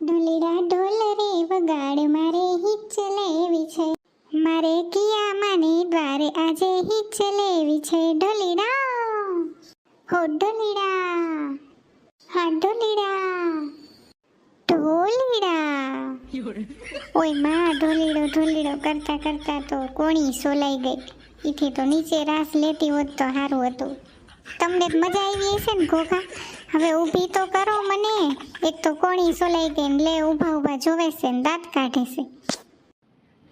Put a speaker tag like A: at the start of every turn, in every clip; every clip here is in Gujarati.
A: ઢોલીડા ઢોલ રે વગાડ મારે હિચ લેવી છે, મારે કિયા માને દ્વારે આજે હિચ લેવી છે. ઢોલીડા હો ઢોલીડા, હા ઢોલીડા ઢોલીડા. ઓય માં ઢોલીડો ઢોલીડો કરતા કરતા તો કોણી સોલાઈ ગઈ. ઈથી તો નીચે રાસ લેતી હોત તો સારું હતું. તમને મજા આવી હશે ને ઘોઘા? હવે ઊભી તો કરો મને. એક તો કોણી સોલાઈ ગઈ ને લે ઊભા ઊભા જોવે છે ને દાંત કાઢે છે.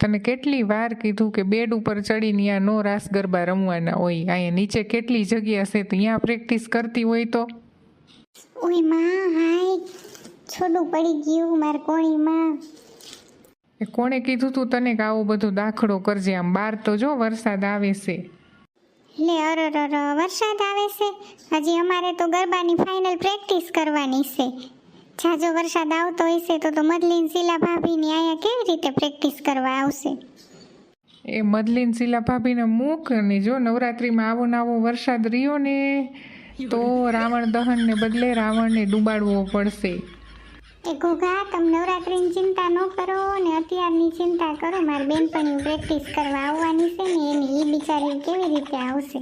B: તને કેટલી વાર કીધું કે બેડ ઉપર ચડીને ત્યાં નો રાસ ગરબા રમવાના હોય, અહીંયા નીચે કેટલી જગ્યા છે તો ત્યાં પ્રેક્ટિસ કરતી હોય તો.
A: ઓય માં હાય છોડું પડી ગયું માર કોણીમાં.
B: એ કોણે કીધું તું તને કે આવું બધું દાખલો કરજે? આમ બહાર તો જો વરસાદ આવે છે.
A: લે અરર વરસાદ આવે છે? હજી અમારે તો ગરબાની ફાઇનલ પ્રેક્ટિસ કરવાની છે. જાજો વરસાદ આવતો હશે તો મદલીન શીલા ભાભીની અહીંયા કેવી રીતે પ્રેક્ટિસ કરવા આવશે?
B: એ મદલીન શીલા ભાભીને મૂક અને જો નવરાત્રિમાં આવો ને આવો વરસાદ રહ્યો ને તો રાવણ દહનને બદલે રાવણને ડૂબાડવો પડશે.
A: એ ઘોઘા તમે નવરાત્રિની ચિંતા ન કરો ને અત્યારની ચિંતા કરો. મારી બેનપણી પ્રેક્ટિસ કરવા આવવાની છે ને એની એ બિચારી કેવી રીતે આવશે?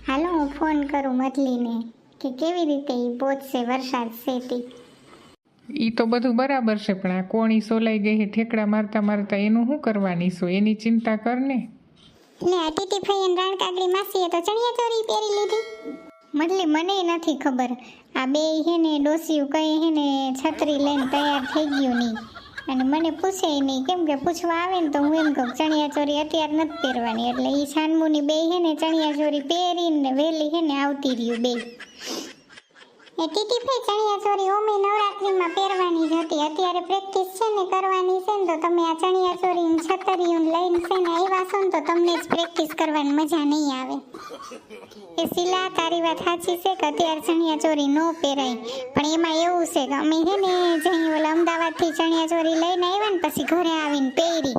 A: હાલો હું ફોન કરું મદલીને કે કેવી રીતે એ પહોંચશે વરસાદ છે.
B: ઈ તો બધું બરાબર છે પણ આ કોણી સોલાઈ ગઈ છે ઠેકડા મારતા મારતા એનું શું કરવાની છો? એની ચિંતા કર ને.
A: લે આ ટીટી ફઈ અને રાણકાગડી માસીએ તો ચણિયા ચોરી પહેરી લીધી. મતલબ મને નથી ખબર આ બે હે ને ડોસીયું કઈ હે ને છત્રી લઈને તૈયાર થઈ ગયું નહીં અને મને પૂછે નહીં, કેમ કે પૂછવા આવે ને તો હું એમ કહું ચણિયા ચોરી અત્યારે નથી પહેરવાની. એટલે એ છાનમુની બે હે ને ચણિયા ચોરી પહેરીને વહેલી હે ને આવતી રહ્યું બે. એ ટીટી ફઈ ચણિયા ચોરી ઓમે નવરાત્રીમાં પહેરવાની જ હતી. અત્યારે પ્રેક્ટિસ છે ને કરવાની છે ને તો તમે આ ચણિયા ચોરી ને છતરીયું લઈને છે ને આવ્યા છો ને તો તમને જ પ્રેક્ટિસ કરવાની મજા નહીં આવે. એ શીલા તારી વાત સાચી છે કે અત્યારે ચણિયા ચોરી ન પહેરાય, પણ એમાં એવું છે કે અમે છે ને જઈ ઓલા અમદાવાદથી ચણિયા ચોરી લઈને આવ્યા ને પછી ઘરે આવીને પહેરી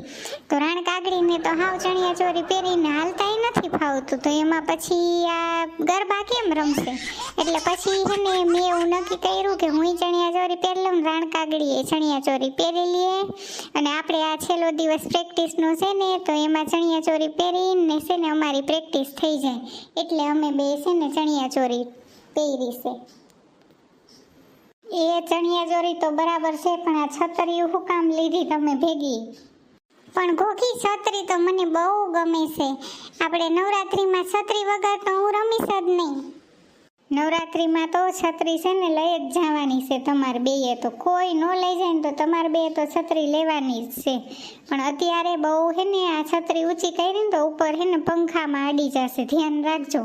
A: તો રાણકાગડીને તો હાવ ચણિયા ચોરી પહેરીને હાલતા નથી ફાવતું. તો એમાં પછી આ ગરબા કેમ રમશે? એટલે પછી છે ને મેં એવું નક્કી કર્યું કે હું ચણિયા ચોરી પહેરી લઉં, રાણકાગડીએ ચણિયા ચોરી પહેરી લઈએ અને આપણે આ છેલ્લો દિવસ પ્રેક્ટિસનો છે ને તો એમાં ચણિયા ચોરી પહેરીને છે ને અમારી પ્રેક્ટિસ થઈ જાય. એટલે અમે બે છે ને ચણિયા ચોરી પહેરી છે. એ ચણિયા ચોરી તો બરાબર છે પણ આ છતરીયું શું કામ લીધી તમે ભેગી? પણ ઘોઘી છત્રી તો મને બહુ ગમે છે. આપણે નવરાત્રીમાં છત્રી વગર તો હું રમીશ જ નહીં. નવરાત્રીમાં તો છત્રી છે ને લઈ જ જવાની છે તમારે બેએ. તો કોઈ ન લઈ જાય ને તો તમારે બે તો છત્રી લેવાની જ છે. પણ અત્યારે બહુ હે ને આ છત્રી ઊંચી કરીને તો ઉપર હે ને પંખામાં અડી જશે, ધ્યાન રાખજો.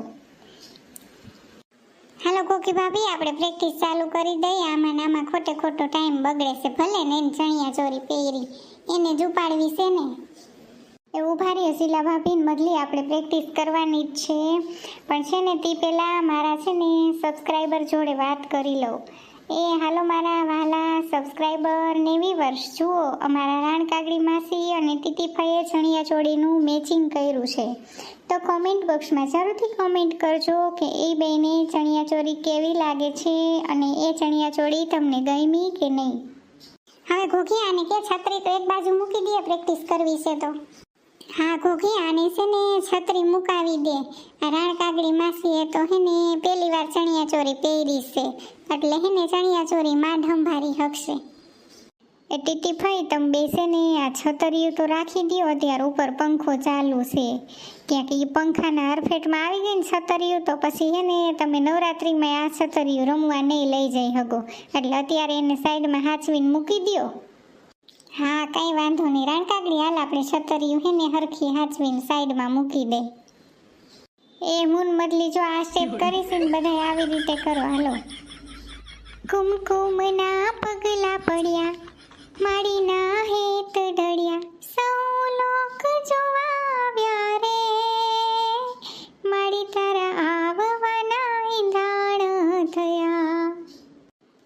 A: હાલો કોકી ભાભી આપણે પ્રેક્ટિસ ચાલુ કરી દઈએ. આમાં ને આમાં ખોટે ખોટો ટાઈમ બગડે છે. ભલે ને એને ચણિયા ચોરી પહેરી એને જ ઉપાડવી છે ને. એ ઉભા રહ્યો શીલા ભાભી ને મદલી આપણે પ્રેક્ટિસ કરવાની જ છે. પણ છે ને તે પહેલાં મારા છે ને સબસ્ક્રાઈબર જોડે વાત કરી લઉં. એ હાલો મારા વાલા સબસ્ક્રાઈબર ને વ્યુઅર્સ, જુઓ અમારા રાણકાગડી માસી અને ટીટીફાઈએ ચણિયા ચોળીનું મેચિંગ કર્યું છે. તો કોમેન્ટ બોક્સમાં જરૂરથી કોમેન્ટ કરજો કે એ બેને ચણિયા ચોળી કેવી લાગે છે અને એ ચણિયા ચોળી તમને ગમી કે નહીં. હવે ઘોઘી આને કે છત્રી તો એક બાજુ મૂકી દે, પ્રેક્ટિસ કરવી છે તો. હા ઘોઘી આને છે ને છત્રી મુકાવી દે. આ રાણકાગડી માસીએ તો હે ને પહેલી વાર ચણિયા ચોળી પહેરી છે એટલે હે ને ચણિયા ચોળી માં ઢંભારી હકશે. એ ટીટીફાઈ તમે બેસે ને આ છતરીયું તો રાખી દો. અત્યારે ઉપર પંખો ચાલુ છે, ક્યાંક એ પંખાના હરફેટમાં આવી ગઈ ને છતરીયું તો પછી હે ને તમે નવરાત્રીમાં આ છતરીયું રમવા નહીં લઈ જઈ શકો. એટલે અત્યારે એને સાઈડમાં હાચવીને મૂકી દો. હા કંઈ વાંધો નહીં રાણકાગડી, હાલ આપણે છતરીયું હે ને હરખી હાચવીને સાઈડમાં મૂકી દે. એ મૂન મદલી જો આ સ્ટેપ કરીશ ને બધા આવી રીતે કરો. હાલો. કુમકુમના પગલા પડ્યા, માડીના હેત ઢળ્યા, સૌ લોક જોવા આવ્યા રે, માડી તારા આવવાના ઈંધાણ થયા.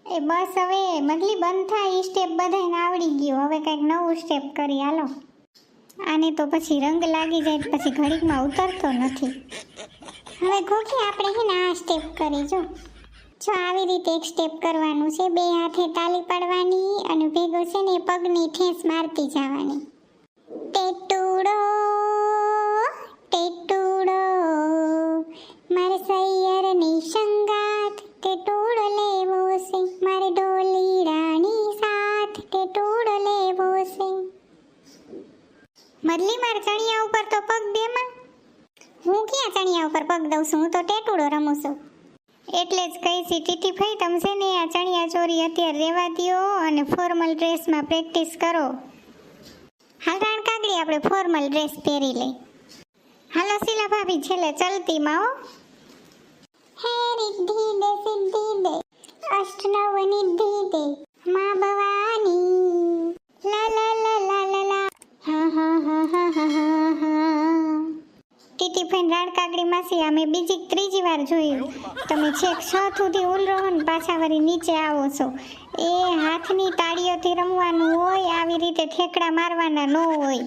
A: એ બસ હવે મદલી બંધ થાય. સ્ટેપ બધાને આવડી ગયો. હવે કંઈક નવું સ્ટેપ કરી. હાલો. આને તો પછી રંગ લાગી જાય પછી ઘડીકમાં ઉતરતો નથી. હવે ઘોઘી આપણે હે ને આ સ્ટેપ કરી જો. જો આવી રીતે એક સ્ટેપ કરવાનું છે, બે હાથે તાલી પાડવાની અને ભેગો છે ને પગની ઠેસ મારતી જવાની. ટેટુડો ટેટુડો મારે સૈયરની સંગાત ટેટુડો લેવો છે, મારે ઢોલી રાણી સાથ ટેટુડો લેવો છે. મદલી માર ચણિયા ઉપર તો પગ દેમાં. હું ક્યાં ચણિયા ઉપર પગ દઉં છું, હું તો ટેટુડો રમું છું. એટલે જ કહી છી ટીટી ભાઈ, તમે છે ને આ ચણિયા ચોરી અત્યારે રહેવા દ્યો અને ફોર્મલ ડ્રેસમાં પ્રેક્ટિસ કરો. હાલ રાણ કાગડી આપણે ફોર્મલ ડ્રેસ પહેરી લઈ. હાલો શીલા ભાભી છેલ્લે ચલતીમાં હો. હે રિદ્ધિ દે સિદ્ધિ દે અષ્ટનવ નિધિ દે મા ભવાની લા લા લા લા લા લા હા હા હા હા હા હા હા. ટીટી ફેન રાણ કાગડી માસી અમે બીજી ત્રીજી વાર જોયું. તમે છેક 6 સુધી ઉલરો ને પાછા વળી નીચે આવો છો. એ હાથની તાળીઓથી રમવાનું હોય, આવી રીતે ઠેકડા મારવાના ન હોય.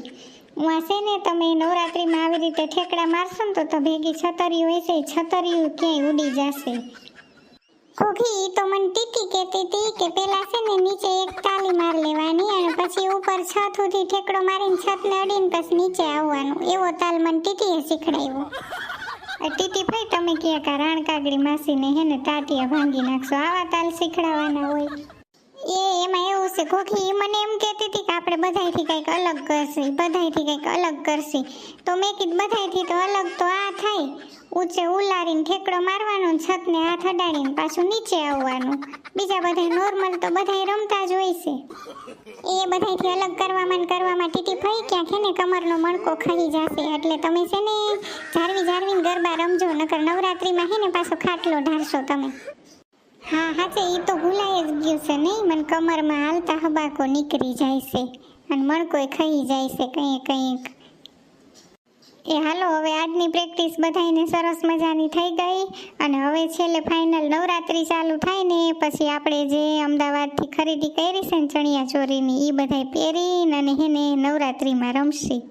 A: હું છે ને તમે નવરાત્રિમાં આવી રીતે ઠેકડા મારશો ને તો ભેગી છતરી હોય છે, છતરીયું ક્યાંય ઉડી જશે. કોકી તો મને ટીટી કહેતી હતી કે પેલા છે ને નીચે એક તાલી માર લેવાની અને પછી ઉપર છત સુધી ઠેકડો મારીને છતને અડીને પછી નીચે આવવાનું. એવો તાલ મને ટીટીએ શીખડાવ્યો. ટીટી ભાઈ તમે ક્યાં કા રાણ કાગડી માસીને હે ને ટાટિયા ભાંગી નાખશો, આવા તાલ શીખડાવવાના હોય. એમાં એવું છે કોકી મને એમ કહેતી હતી કે આપણે બધાયથી કંઈક અલગ કરશે, બધાયથી કંઈક અલગ કરશે. તો મેં કીધું બધાયથી તો અલગ તો આ થાય, ઊંચે ઉલારીને ઠેકડો મારવાનો, છતને હાથ અડાડીને પાછું નીચે આવવાનું. બીજા બધા નોર્મલ તો બધાય રમતા જ હોય છે. એ બધાયથી અલગ કરવામાં ટીટી ભાઈ ક્યાંક હે ને કમરનો મણકો ખાઈ જશે. એટલે તમે છે ને જાળવીને ગરબા રમજો, નકર નવરાત્રિમાં હે ને પાછો ખાટલો ઢારશો તમે. હા હાચે એ તો ભૂલાઈ જ ગયું છે નહીં, મને કમરમાં હાલતા હબાકો નીકળી જાય છે અને મણકોય ખાઈ જાય છે કંઈક. એ હાલો હવે આજની પ્રેક્ટિસ બધાયને સરસ મજાની થઈ ગઈ અને હવે છેલ્લે ફાઇનલ નવરાત્રિ ચાલુ થાય ને પછી આપણે જે અમદાવાદથી ખરીદી કરી છે ને ચણિયા ચોરીની એ બધાય પહેરીને અને હેને નવરાત્રિમાં રમશી.